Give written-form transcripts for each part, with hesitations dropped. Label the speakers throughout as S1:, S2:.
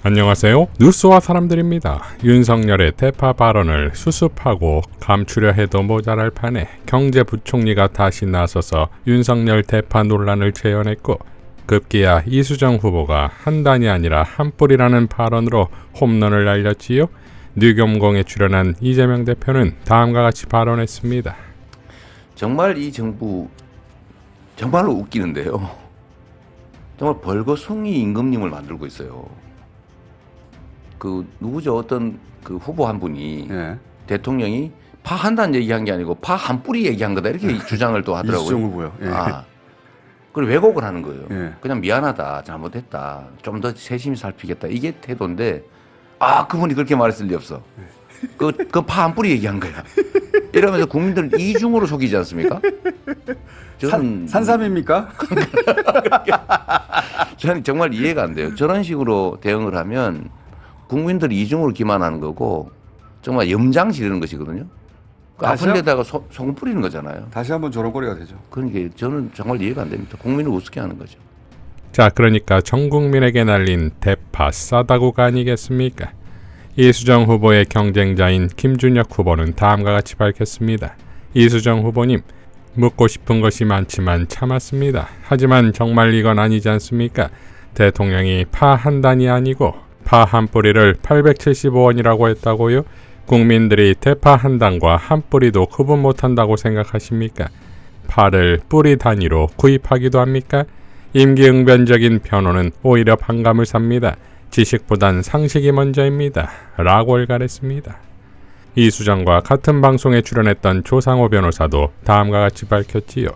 S1: 안녕하세요. 뉴스와 사람들입니다. 윤석열의 대파 발언을 수습하고 감추려 해도 모자랄 판에 경제부총리가 다시 나서서 윤석열 대파 논란을 재현했고, 급기야 이수정 후보가 한 단이 아니라 한 뿌리라는 발언으로 홈런을 날렸지요. 뉴경공에 출연한 이재명 대표는 다음과 같이 발언했습니다.
S2: 정말 이 정부 정말로 웃기는데요. 정말 벌거숭이 임금님을 만들고 있어요. 그 누구죠? 어떤 그 후보 한 분이 대통령이 파 한 단 얘기한 게 아니고 파 한 뿌리 얘기한 거다 이렇게 주장을 또 하더라고요.
S3: 이수정 후보요.
S2: 그걸 왜곡을 하는 거예요.
S3: 예.
S2: 그냥 미안하다, 잘못했다, 좀 더 세심히 살피겠다 이게 태도인데, 그분이 그렇게 말했을 리 없어. 그 파 한 뿌리 얘기한 거야. 이러면서 국민들 이중으로 속이지 않습니까? 저는
S3: 산삼입니까?
S2: 저는 정말 이해가 안 돼요. 저런 식으로 대응을 하면 국민들이 이중으로 기만하는 거고 정말 염장 지르는 것이거든요. 아픈 데다가 소금 뿌리는 거잖아요.
S3: 다시 한번 조롱거리가 되죠.
S2: 그러니까 저는 정말 이해가 안 됩니다. 국민을 우습게 하는 거죠.
S1: 자, 그러니까 전 국민에게 날린 대파 싸다구가 아니겠습니까? 이수정 후보의 경쟁자인 김준혁 후보는 다음과 같이 밝혔습니다. 이수정 후보님, 묻고 싶은 것이 많지만 참았습니다. 하지만 정말 이건 아니지 않습니까? 대통령이 파 한 단이 아니고 파 한 뿌리를 875원이라고 했다고요? 국민들이 대파 한 단과 한 뿌리도 구분 못한다고 생각하십니까? 파를 뿌리 단위로 구입하기도 합니까? 임기응변적인 변호는 오히려 반감을 삽니다. 지식보단 상식이 먼저입니다. 라고 얼갈했습니다. 이수정과 같은 방송에 출연했던 조상호 변호사도 다음과 같이 밝혔지요.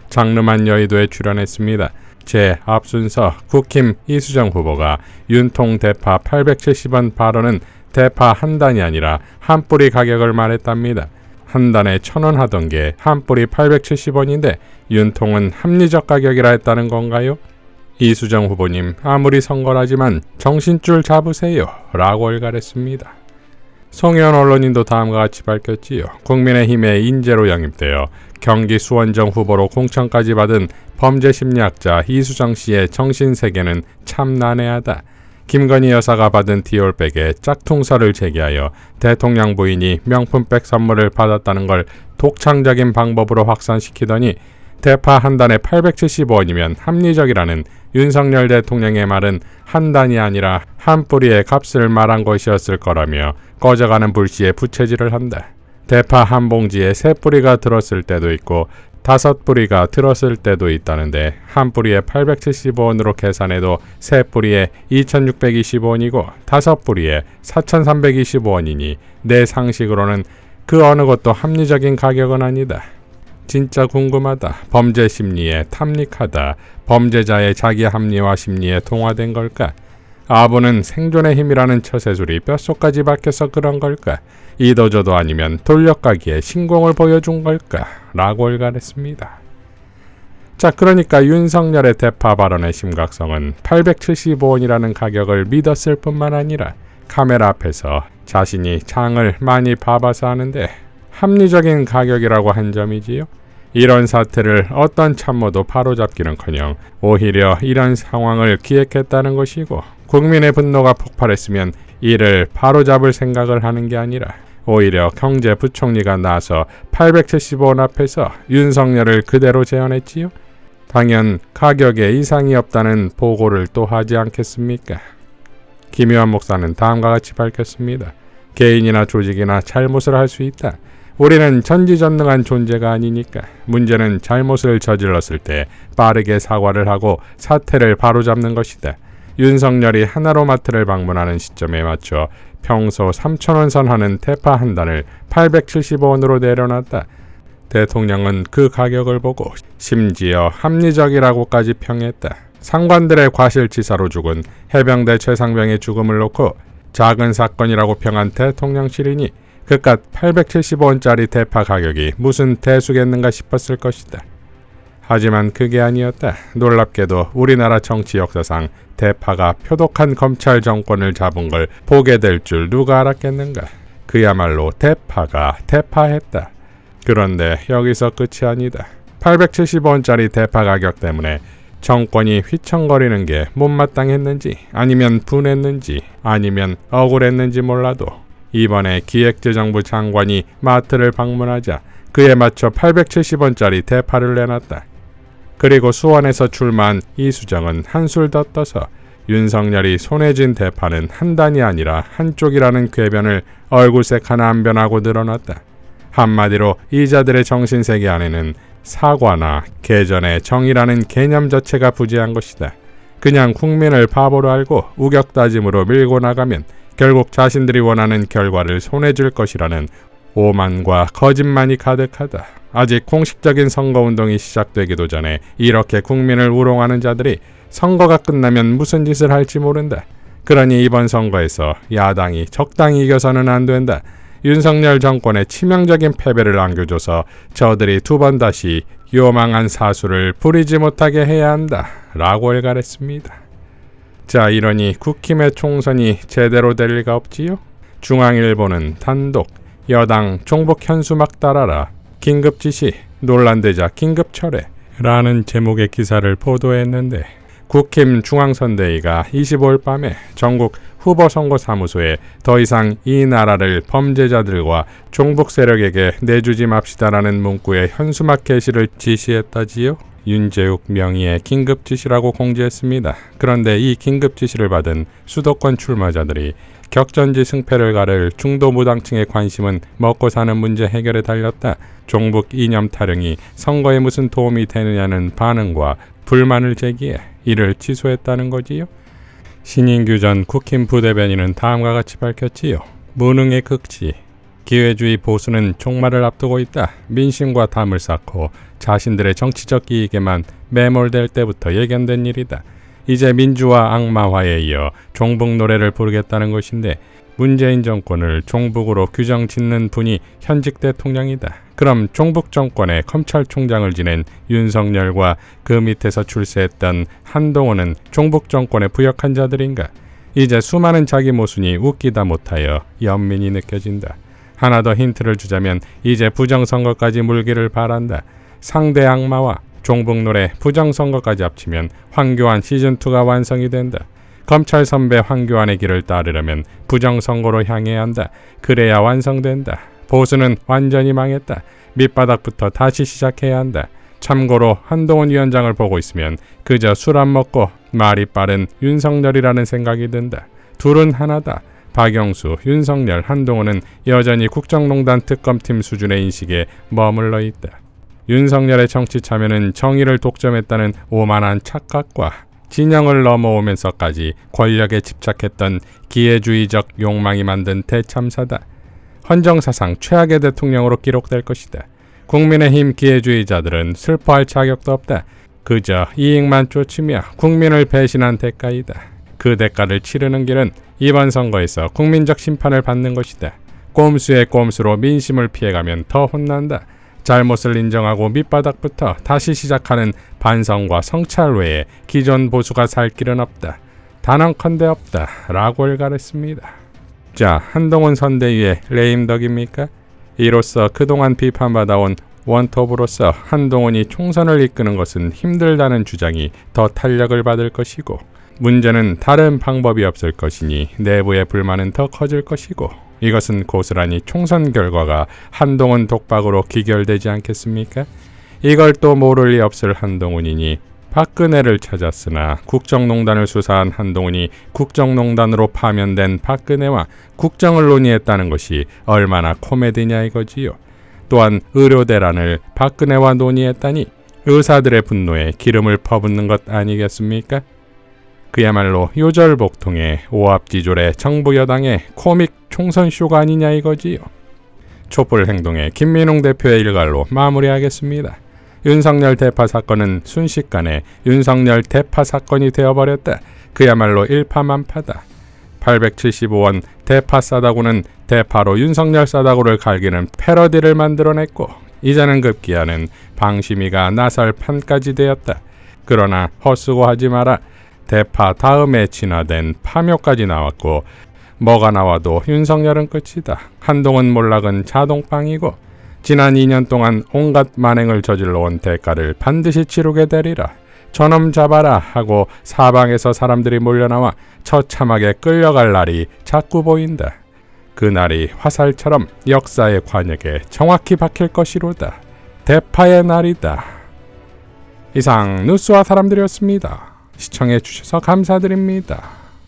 S1: 장르만 여의도에 출연했습니다. 제 앞순서 국힘 이수정 후보가 윤통 대파 870원 발언은 대파 한 단이 아니라 한 뿌리 가격을 말했답니다. 한 단에 1,000원 하던 게 한 뿌리 870원인데 윤통은 합리적 가격이라 했다는 건가요? 이수정 후보님, 아무리 선거라지만 정신줄 잡으세요. 라고 얼갈했습니다. 송혜원 언론인도 다음과 같이 밝혔지요. 국민의힘의 인재로 영입되어 경기 수원정 후보로 공천까지 받은 범죄심리학자 이수정 씨의 정신세계는 참 난해하다. 김건희 여사가 받은 디올백에 짝퉁설을 제기하여 대통령 부인이 명품백 선물을 받았다는 걸 독창적인 방법으로 확산시키더니 대파 한 단에 875원이면 합리적이라는 윤석열 대통령의 말은 한 단이 아니라 한 뿌리의 값을 말한 것이었을 거라며 꺼져가는 불씨에 부채질을 한다. 대파 한 봉지에 3뿌리가 들었을 때도 있고 5뿌리가 들었을 때도 있다는데 한 뿌리에 875원으로 계산해도 3뿌리에 2625원이고 5뿌리에 4325원이니 내 상식으로는 그 어느 것도 합리적인 가격은 아니다. 진짜 궁금하다. 범죄 심리에 탐닉하다. 범죄자의 자기 합리화 심리에 동화된 걸까? 아부는 생존의 힘이라는 처세술이 뼛속까지 박혀서 그런 걸까? 이도저도 아니면 돌려가기에 신공을 보여준 걸까? 라고 얼갈했습니다. 자, 그러니까 윤석열의 대파 발언의 심각성은 875원이라는 가격을 믿었을 뿐만 아니라 카메라 앞에서 자신이 장을 많이 봐봐서 하는데 합리적인 가격이라고 한 점이지요. 이런 사태를 어떤 참모도 바로잡기는커녕 오히려 이런 상황을 기획했다는 것이고, 국민의 분노가 폭발했으면 이를 바로잡을 생각을 하는 게 아니라 오히려 경제부총리가 나서 875원 앞에서 윤석열을 그대로 재현했지요. 당연 가격에 이상이 없다는 보고를 또 하지 않겠습니까? 김효한 목사는 다음과 같이 밝혔습니다. 개인이나 조직이나 잘못을 할 수 있다. 우리는 전지전능한 존재가 아니니까. 문제는 잘못을 저질렀을 때 빠르게 사과를 하고 사태를 바로잡는 것이다. 윤석열이 하나로마트를 방문하는 시점에 맞춰 평소 3,000원 선하는 대파 한 단을 875원으로 내려놨다. 대통령은 그 가격을 보고 심지어 합리적이라고까지 평했다. 상관들의 과실치사로 죽은 해병대 최상병의 죽음을 놓고 작은 사건이라고 평한 대통령실이니 그깟 875원짜리 대파 가격이 무슨 대수겠는가 싶었을 것이다. 하지만 그게 아니었다. 놀랍게도 우리나라 정치 역사상 대파가 표독한 검찰 정권을 잡은 걸 보게 될 줄 누가 알았겠는가. 그야말로 대파가 대파했다. 그런데 여기서 끝이 아니다. 875원짜리 대파 가격 때문에 정권이 휘청거리는 게 못마땅했는지 아니면 분했는지 아니면 억울했는지 몰라도 이번에 기획재정부 장관이 마트를 방문하자 그에 맞춰 870원짜리 대파를 내놨다. 그리고 수원에서 출마한 이수정은 한술 더 떠서 윤석열이 손에 쥔 대파는 한 단이 아니라 한쪽이라는 궤변을 얼굴색 하나 안 변하고 늘어놨다. 한마디로 이자들의 정신세계 안에는 사과나 개전의 정의라는 개념 자체가 부재한 것이다. 그냥 국민을 바보로 알고 우격다짐으로 밀고 나가면 결국 자신들이 원하는 결과를 손에 줄 것이라는 오만과 거짓말이 가득하다. 아직 공식적인 선거운동이 시작되기도 전에 이렇게 국민을 우롱하는 자들이 선거가 끝나면 무슨 짓을 할지 모른다. 그러니 이번 선거에서 야당이 적당히 이겨서는 안 된다. 윤석열 정권의 치명적인 패배를 안겨줘서 저들이 두 번 다시 요망한 사수를 부리지 못하게 해야 한다. 라고 일갈했습니다. 자, 이러니 국힘의 총선이 제대로 될 리가 없지요? 중앙일보는 단독 여당 종북 현수막 달아라 긴급지시 논란되자 긴급철회 라는 제목의 기사를 보도했는데 국힘 중앙선대위가 25일 밤에 전국 후보선거사무소에 더 이상 이 나라를 범죄자들과 종북 세력에게 내주지 맙시다라는 문구의 현수막 게시를 지시했다지요. 윤재욱 명의의 긴급지시라고 공지했습니다. 그런데 이 긴급지시를 받은 수도권 출마자들이 격전지 승패를 가를 중도무당층의 관심은 먹고 사는 문제 해결에 달렸다. 종북 이념 타령이 선거에 무슨 도움이 되느냐는 반응과 불만을 제기해 이를 취소했다는 거지요. 신인규 전 국힘 부대변인은 다음과 같이 밝혔지요. 무능의 극치. 기회주의 보수는 종말을 앞두고 있다. 민심과 담을 쌓고 자신들의 정치적 이익에만 매몰될 때부터 예견된 일이다. 이제 민주화 악마화에 이어 종북 노래를 부르겠다는 것인데 문재인 정권을 종북으로 규정 짓는 분이 현직 대통령이다. 그럼 종북 정권의 검찰총장을 지낸 윤석열과 그 밑에서 출세했던 한동훈은 종북 정권의 부역한 자들인가? 이제 수많은 자기 모순이 웃기다 못하여 연민이 느껴진다. 하나 더 힌트를 주자면 이제 부정선거까지 물기를 바란다. 상대 악마와 종북 노래 부정선거까지 합치면 황교안 시즌2가 완성이 된다. 검찰 선배 황교안의 길을 따르려면 부정선거로 향해야 한다. 그래야 완성된다. 보수는 완전히 망했다. 밑바닥부터 다시 시작해야 한다. 참고로 한동훈 위원장을 보고 있으면 그저 술 안 먹고 말이 빠른 윤석열이라는 생각이 든다. 둘은 하나다. 박영수, 윤석열, 한동훈은 여전히 국정농단 특검팀 수준의 인식에 머물러 있다. 윤석열의 정치 참여는 정의를 독점했다는 오만한 착각과 진영을 넘어오면서까지 권력에 집착했던 기회주의적 욕망이 만든 대참사다. 헌정사상 최악의 대통령으로 기록될 것이다. 국민의힘 기회주의자들은 슬퍼할 자격도 없다. 그저 이익만 쫓으며 국민을 배신한 대가이다. 그 대가를 치르는 길은 이번 선거에서 국민적 심판을 받는 것이다. 꼼수의 꼼수로 민심을 피해가면 더 혼난다. 잘못을 인정하고 밑바닥부터 다시 시작하는 반성과 성찰 외에 기존 보수가 살 길은 없다. 단언컨대 없다. 라고 일갈했습니다. 자, 한동훈 선대위의 레임덕입니까? 이로써 그동안 비판받아온 원톱으로서 한동훈이 총선을 이끄는 것은 힘들다는 주장이 더 탄력을 받을 것이고 문제는 다른 방법이 없을 것이니 내부의 불만은 더 커질 것이고 이것은 고스란히 총선 결과가 한동훈 독박으로 기결되지 않겠습니까? 이걸 또 모를 리 없을 한동훈이니 박근혜를 찾았으나 국정농단을 수사한 한동훈이 국정농단으로 파면된 박근혜와 국정을 논의했다는 것이 얼마나 코미디냐 이거지요. 또한 의료대란을 박근혜와 논의했다니 의사들의 분노에 기름을 퍼붓는 것 아니겠습니까? 그야말로 요절복통의 오합지졸의 정부 여당의 코믹 총선쇼가 아니냐 이거지요. 촛불 행동의 김민웅 대표의 일갈로 마무리하겠습니다. 윤석열 대파 사건은 순식간에 윤석열 대파 사건이 되어버렸다. 그야말로 일파만파다. 875원 대파 싸다구는 대파로 윤석열 싸다구를 갈기는 패러디를 만들어냈고 이제는 급기야는 방심이가 나설 판까지 되었다. 그러나 헛수고하지 마라. 대파 다음에 진화된 파묘까지 나왔고 뭐가 나와도 윤석열은 끝이다. 한동훈 몰락은 자동빵이고 지난 2년 동안 온갖 만행을 저질러 온 대가를 반드시 치르게 되리라. 저놈 잡아라 하고 사방에서 사람들이 몰려나와 처참하게 끌려갈 날이 자꾸 보인다. 그 날이 화살처럼 역사의 관역에 정확히 박힐 것이로다. 대파의 날이다. 이상 뉴스와 사람들이었습니다. 시청해 주셔서 감사드립니다.